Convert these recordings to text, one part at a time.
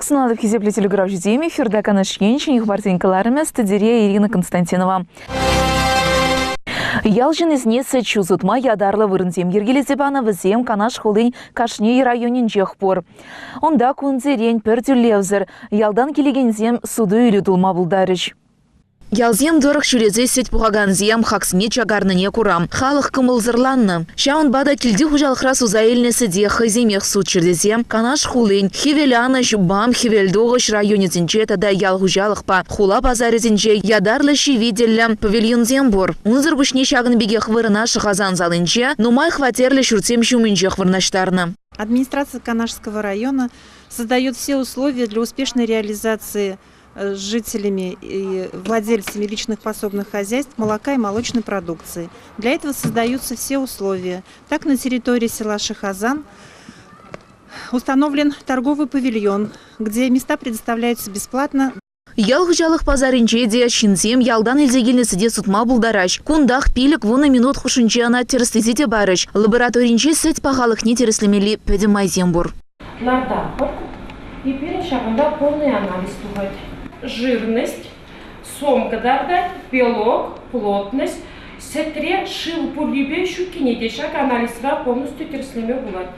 Сунадов хизепле телеграф ждеми, ферда канашкенчин, их партинкаларами, стадирия Ирина Константинова. Ялжин из Неса чузутма ядарла вырынзем ергелезебана візем канаш холын кашней районин жехпор. Онда кунзерень пердюлевзер, ялдан келегензем суду үйлетулма булдарыш. Ялзем дорог шүрезе сет пуғаганзем хаксне чагарныне курам. Халық кымылзырланны. Шаун бада килди хужалықра сузаэлнесі де хайземех суд чердезем канаш хулын. Хевеляныш бам хевелдоғыш районезінче тада ял хужалықпа. Хула базарезінче ядарлы шивиделлі павильонзем бор. Унзыр бушне шагын беге хвырына шықазан залынче, нумай хватерлі шүртем шумынче хвырнаштарны. Администрация Канашского района создает все условия для успешной реализации жителями и владельцами личных подсобных хозяйств молока и молочной продукции. Для этого создаются все условия. Так, на территории села Шахазан установлен торговый павильон, где места предоставляются бесплатно. Ял хужалық пазарынче де шинзем ялдан елзегелнесі де сутма булдараш. Кундах пилік вуны минут хушынче ана терістезе де барыш. Лабораторинче сет пағалық не теріслемели пәдімайзем бұр. И перед шагында полный анализ тугать. Жирность, сомкадарда, белок, плотность, сетре, шил, пулибе, щукине, дешак анализра полностью терслеме булать.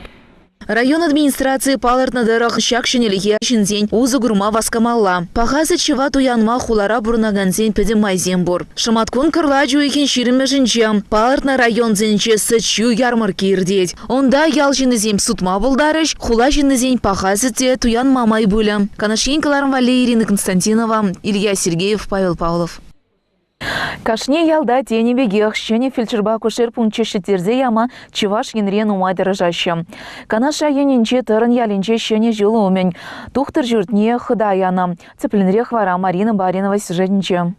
Район администрации палыртны дырық шакшынеліге шинзен узы гурма васкамалла. Пағазы чыва туянма хулара бұрнаганзен пәдімайзен бұр. Шыматкун кырла жуекен ширімі жінчем. Палыртны район зенче сычу ярмарки ирдет. Онда ял жінізем сутма бұлдарыш, хула жінізен пағазы те туян мамай бұлі. Канашенькаларым вале Ирина Константинова, Илья Сергеев, Павел Павлов. Кашне ялда тени бегех, щене фельдшерба кушер пунче шетерзе яма чеваш янрен умай дырыжаща. Канаша янинче тырын ялинче щене жылы умень. Тухтыр жюртне хыда яна. Цепленре хвара Марина Баринова сюжетниче.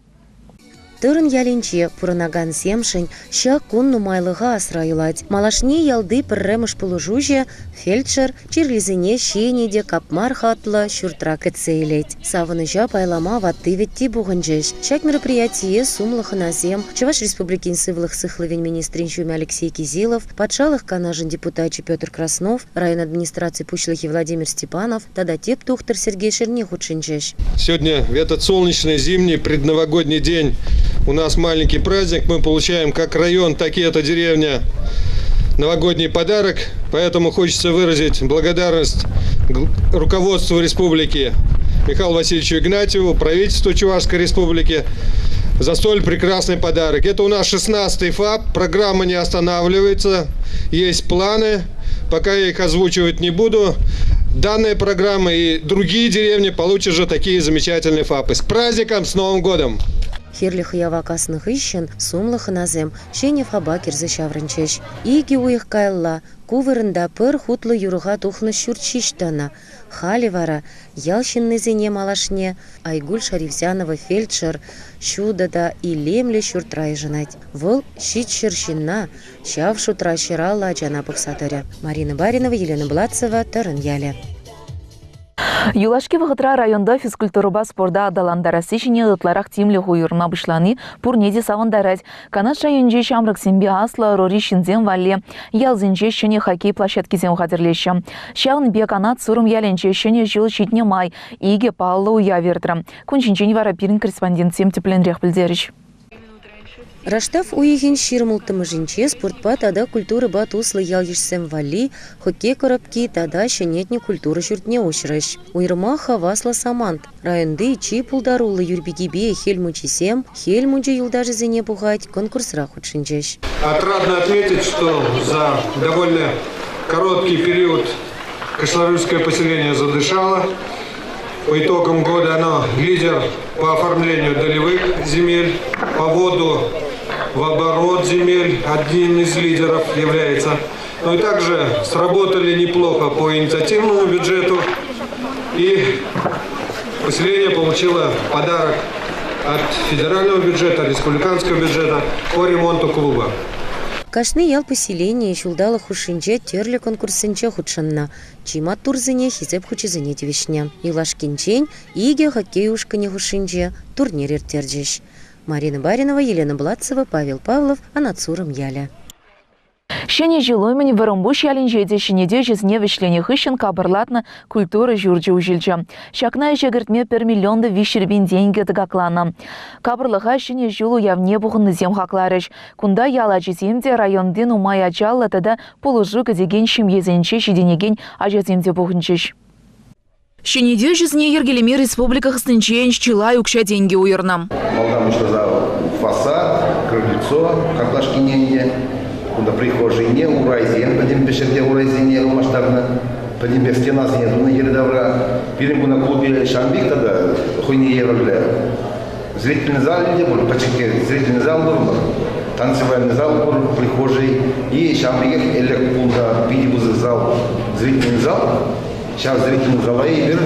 Тырын ялинче пурынаган семшень, ща кун нумайлыға асра юлать. Малашне ялды пірремыш пулужуже, фельдшер, чирлизіне щенеде капмар хатлы шүртра кэцейлеть. Савыныжа пайлама ватты ветти буғынжеш. Шак мероприятие сумлых назем, Чуваш республикин сывлых сыхлывень министрин Шуми Алексей Кизилов, подшалых канажин депутатчи Петр Краснов, район администрации Пучлахи Владимир Степанов, тада теп тухтер Сергей Шернех учинжеш. Сегодня в этот солнечный зимний предновогодний день у нас маленький праздник, мы получаем как район, так и эта деревня новогодний подарок, поэтому хочется выразить благодарность руководству республики Михаилу Васильевичу Игнатьеву, правительству Чувашской республики за столь прекрасный подарок. Это у нас 16-й ФАП, программа не останавливается, есть планы, пока я их озвучивать не буду. Данная программа и другие деревни получат же такие замечательные ФАПы. С праздником, с Новым годом! Херлих явакасных ищен, сумлых назем, щене фаба кирзе шаврынчеш. Иги уих кайла, кувырында пыр хутлы юруға тухны щурчиштана. Хали вара, ялщинны зене малашне, Айгуль Шарифзянова фельдшер, щудада и лемле щуртрай женать. Выл щит щерщина, щав шутра щирала джана пықсатыря. Марина Баринова, Елена Блацева, Тырын яле. Юлашки вғытра районда физкультуруба спорда адаландара сечіне ұтларақ тимлі ғойырна бұшланы пурнеде савандарать. Канаш районже шамрық сенбе асла рори шинзен валле. Ялзенже шыне хоккей площадкизен ғадырлеші. Шаун бе канат сурым яленче шыне жыл шитне май. Иге паллы уя вердірі. Күншінчен вара пирин корреспондентсем тепленрек білдеріш. Раштав уйген ширмултымы жинче спортпа тада культуры бат услы ялгишсем вали, хоккей коробки тада шенетне культуры журтне ошрыш. Уйрма хавасла самант. Районды чи пулдарулы юрбигибе хельмучисем, хельмучи юлдажи зене пугать конкурсра худшинчеш. Отрадно отметить, что за довольно короткий период кашларульское поселение задышало. По итогам года оно лидер по оформлению долевых земель, по вводу в оборот земель, одним из лидеров является. Ну и также сработали неплохо по инициативному бюджету. И поселение получило подарок от федерального бюджета, республиканского бюджета по ремонту клуба. Кашны ял поселение шулдала хушинче терли конкурсенче худшанна. Чима турзыне хизеп хучизыне тивишня. Илашкинчень иге хоккеюшкане хушинче турнир иртерджеш. Марина Баринова, Елена Блацева, Павел Павлов, Анацуром Яля. Шене жилоймень вырымбуш ялинжеде шинеде жезне вишлене хыщен кабырлатна культура журджи ужильча. Шакна жегертме пер миллионды вишербин деньги тыгаклана. Кабырлыха шене жилу явне бұғынны зем хакларыш. Кунда яла жеземде районден умай ачалла тада полужу кадеген шимезенче шиденеген ажеземде бұғынчыш. Шинеде жезне ергелеме республика хыстынчен чила юкша деньги уйырна. Фасад, крыльцо, карташкиненье, куда прихожие, урайзен, пойдем пешерде урайзене масштабно, пойдем без стена снизу на ердавра, пирим на клубе Шамбик тогда хуйни евроля. Зрительный зал где был, почти зрительный зал был, танцевальный зал был, прихожий и Шамбик электрокулда, пидибузы зал, зрительный зал, сейчас зрительный зал и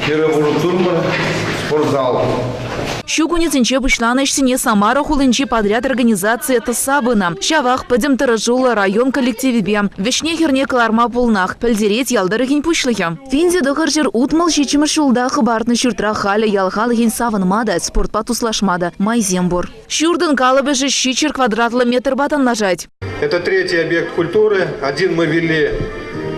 первый турма, спортзал. Щукуницынче пучланышсене Самара хулынче подряд организации это сабына. Шавах пойдем таражула район коллективе. Вешне херне кларма полнах. Пельдереть ялдарыгин пушлыхи. Финзе дохаржер утмал щичимы шулда хыбартны шуртра халя ялхалыгин савынмада, спортпа туслашмада, майзембур. Шурдын калыбыжы щичер квадратлы метр батан нажать. Это третий объект культуры. Один мы ввели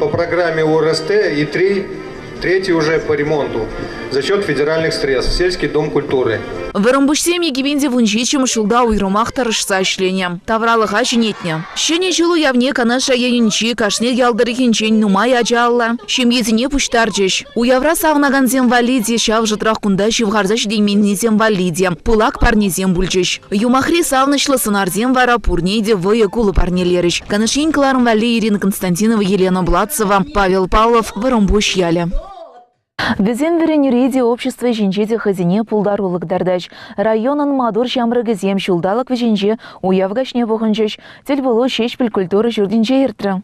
по программе УРСТ и третий уже по ремонту за счет федеральных средств. Сельский дом культуры. В Ромбушсем егибенде вунчичем шулда уйрумах тарышса шлением. Тавралыха чинетне. Щене жилу явне канаша яюнчи, кашне ялдарыхинчен нумай аджалла. Шемьезине пуштарджеш. У явра савнаган земвалиде, шав житрах кунда шивгарзаш дейменне земвалиде. Пулак парнезем бульджеш. Юмахри савнышлы сынарзем вара пурнейде вые кулы парнелерыш. Канашин кларм вали Ирина Константинова, Елена Бладцева, Павел Павлов, в Ромбуш яле. Везен веренереде общество жинчеде хазине пулдарулык дардач. Районын мадур шамрыгы зем шулдалык веженже уявгашне вохынчеш. Тель было шешпіль культуры жүрдінже ертрі.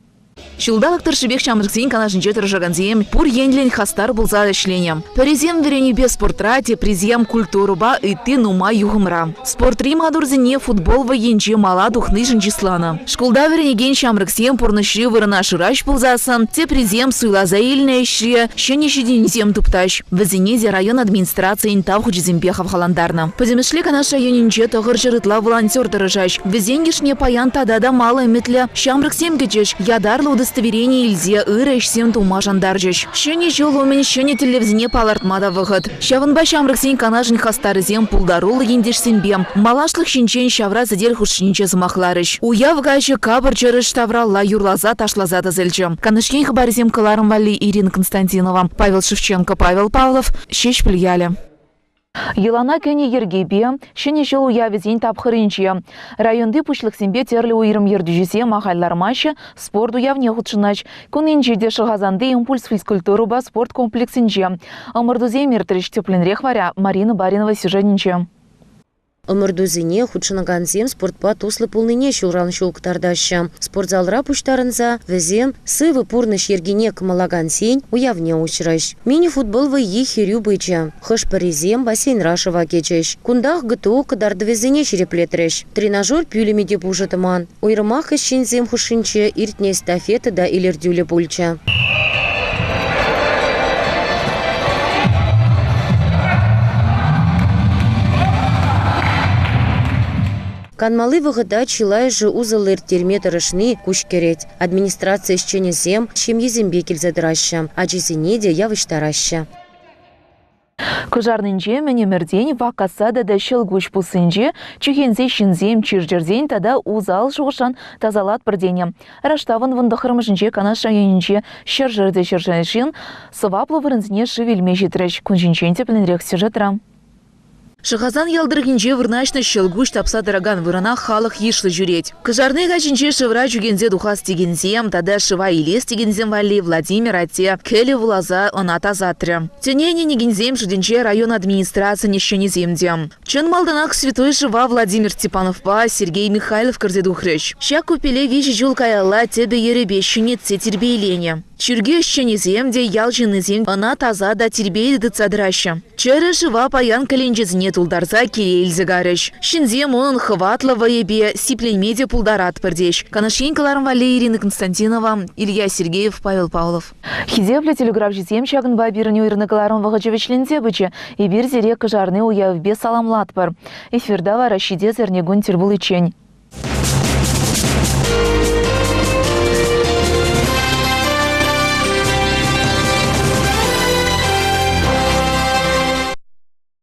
Шулдалык тыршыбек шамрыксен канашынче тыржаганзем пур енлен хастар булза ишленем. Перезем веренебе спортрате призем культуруба и ты нума югымра. Спортри мадурзине футбол военче мала духны жинчислана. Шкулда веренеген шамрыксен пурныши вырына шыраш булзасын, те призем суйлаза илне ишре, щенеши дензем тупташ. Везенезе район администрации интав худжизембехов халандарна. Подемешле канаша юнинче тағыр жырытла волонтер тырыжаш. Везенгешне паян тадада мало метле шамрыксем кечеш ядар удостоверение Ильзе ырыш сем тума жандаржеш. Щене жол умен щене телевизне палартмада выход. Шавынба шамрыксен канажын хастарызем пулдарулы ендешсенбем. Малашлык шинчен шавра задель хушшинче замахларыш. Уявгайшы кабыр чырыш тавралла юрлаза ташлаза тазельчем. Канышкен хабарзем каларым вали Ирина Константинова, Павел Шевченко, Павел Павлов, шеш пильяли. Елана кене ергебе, шене жыл уявизен тапхырынче. Районды пушлыксембе терлі уйрым ердюжесе махайлармашы спорт уявне худшынач. Кунинчеде шыгазанды импульс физкультуруба спорт комплексинче. Амырдузе мертіріш тепленрех варя Марина Баринова сюжетнинче. Ымырдузине худшынаганзем спортпа туслы пулныне шулран шулктардаща. Спортзалра пуштарынса везем сывы пурныш ергене кымалагансен уявне учращ. Мини-футбол вайи хирю быча. Хыш паризем бассейн рашыва кечеш. Кундах гыту кадарды везене череплетреш. Тренажер пюлемеде пужытыман. Уйрымах ищензем хушинче иртне эстафеты да илердюле пульча. Канмалы выгода чилай же узылыр терме тырышны кушкереть. Администрация ищенезем, чем езембе кельзадраща, а жезенеде явыштараща. Кыжарнынче менемерден вакасада да шылгуш пусынче, чухензе шинзем чиржерден тада узал шуғышан тазалат бірдене. Раштавын вындықырмышынче канаш районинче шыржырды шыржаншин, сываплы вырынзіне шывелме жетіріш, күнжінчен тепленрек сюжетра. Шахазан ялдыргинче вырначны щелгуш тапса дороган вырана халық ешлы жүреть. Кыжарны гачинче шывра жүгензе духас тегензем, тада шыва илес тегензем вали Владимир Ате, келі вулаза оната затря. Тенене негензем шуденче район администрации нещенеземдем. Чын малданак святой шыва Владимир Степановпа, Сергей Михайлов кырзедухрыш. Ща купеле вещи жул каяла тебе еребещине тербейлене. Чурге щенеземде ялжинезем она таза да тербейді цадраща. Чәрі шыва паян каленжезіне тулдарза керейлзі гарыш. Шинзем онын хватлы вайебе сипленмеде пулдарат пірдеш. Канашенкаларым вали Ирина Константинова, Илья Сергеев, Павел Павлов. Хизепле телеграф жезем шагын бабирыню Ирныкаларым вағычевичлензе бычы, и бір зере кыжарны уявбе саламлат пыр. Эфирдава Рашиде зернегун тербул ичень. Thank